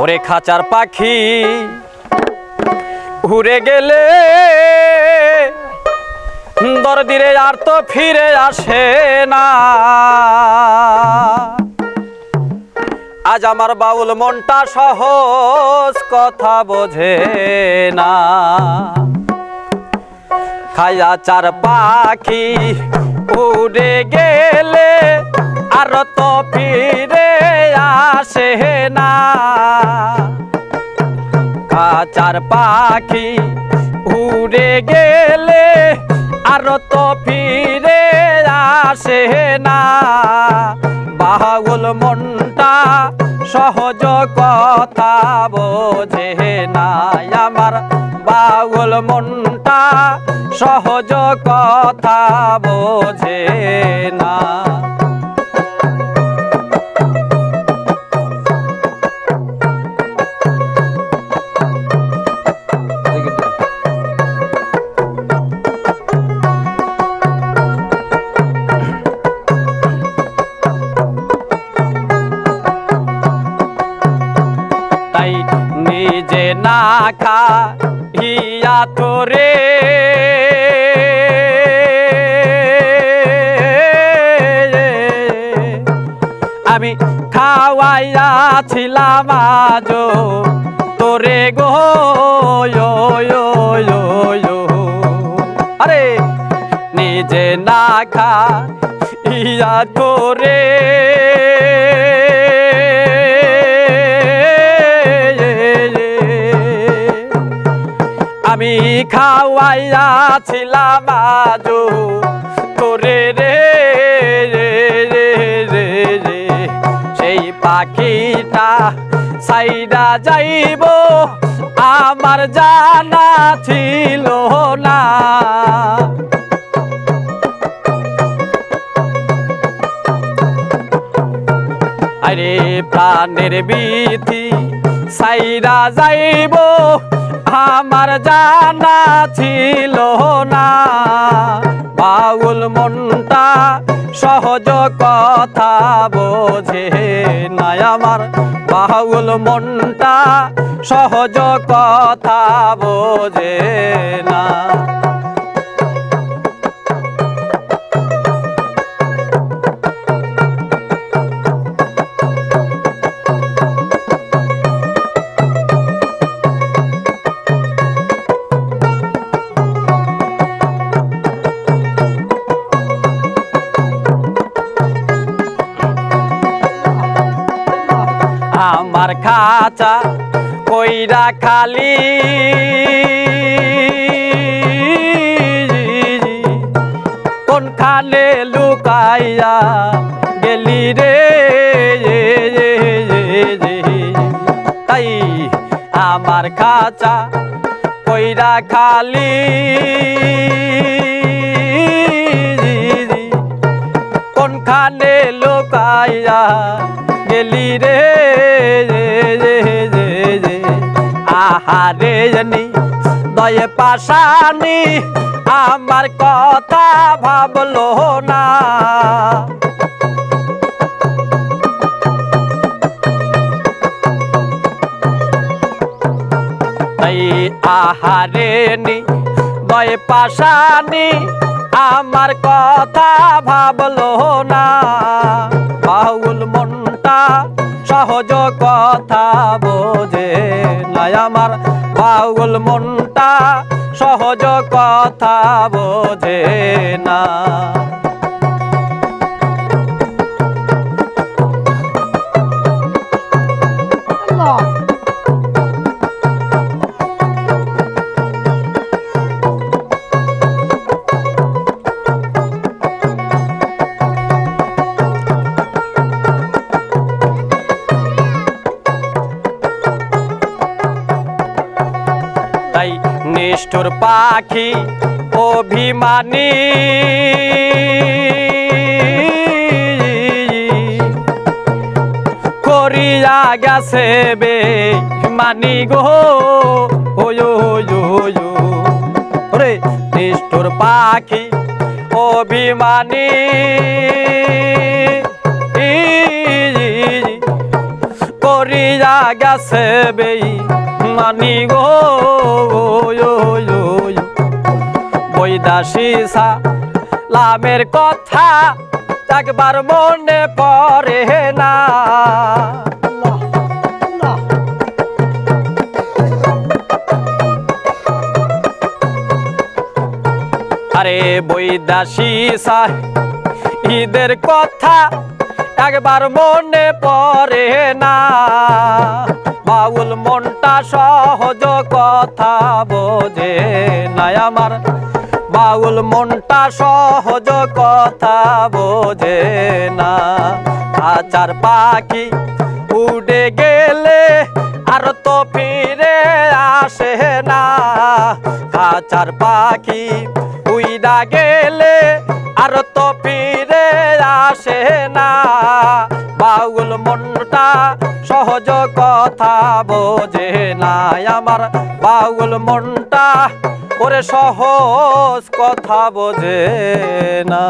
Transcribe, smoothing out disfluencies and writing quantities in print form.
ওরে খাঁচার পাখি উড়ে গেলে দরদিরে আর তো ফিরে আসে না। আজ আমার বাউল মনটা সহজ কথা বোঝে না। খাঁচার পাখি উড়ে গেলে আর তো ফিরে আসে না। খাঁচার পাখি উড়ে গেলে আর তো ফিরে আসে না। বাউল মনটা সহজ কথা বোঝে না। আমার বাউল মনটা সহজ কথা বোঝে না। তাই নিজে না খাইয়া তোরে আমি খাওয়াইয়াছিলাম আজ তোরে গো। আরে নিজে না খাইয়া তোরে আমি খাওয়াইয়াছিলাম আজ তোরে রে। সেই পাখিটা সাইডা যাইব আমার জানা ছিল না। আরে প্রাণের বিধি সাইডা যাইব আমার জানা ছিল না। বাউল মনটা সহজ কথা বোঝে না। আমার বাউল মনটা সহজ কথা বোঝে না। আমার খাঁচা কইরা খালি কোনখানে লুকাইয়া গেলি রে। তাই আমার খাঁচা কইরা খালি কোনখানে লুকাইয়া গেলি রে। আহারে জানি দয়ে পাশানি আমার কথা ভাবলো না। তাই আহারে নি দয়ে পাশানি আমার কথা ভাবলো না। বাউল মনটা সহজ কথা বোঝে না। আমার বাউল মনটা সহজ কথা বোঝে না। তাই নিষ্ঠুর পাখি অভিমানী করিয়া গেছে বে মানি গো। রে নিষ্ঠুর পাখি অভিমানী করিয়া গেছে বেঈমানি গো বৈদাসী সালামের কথা একবার মনে পড়ে না। আরে বৈদাসী ঈদের কথা একবার মনে পড়ে না। বাউল মনটা সহজ কথা বোঝে না আমার, বাউল মনটা সহজ কথা বোঝে না। আচার পাখি উড়ে গেলে আর তো ফিরে আসে না। আচার পাখি উইরা গেলে আর তো ফিরে আসে না। বাউল মনটা সহজ কথা বোঝে না আমার, বাউল মনটা ওরে সহজ কথা বোঝে না।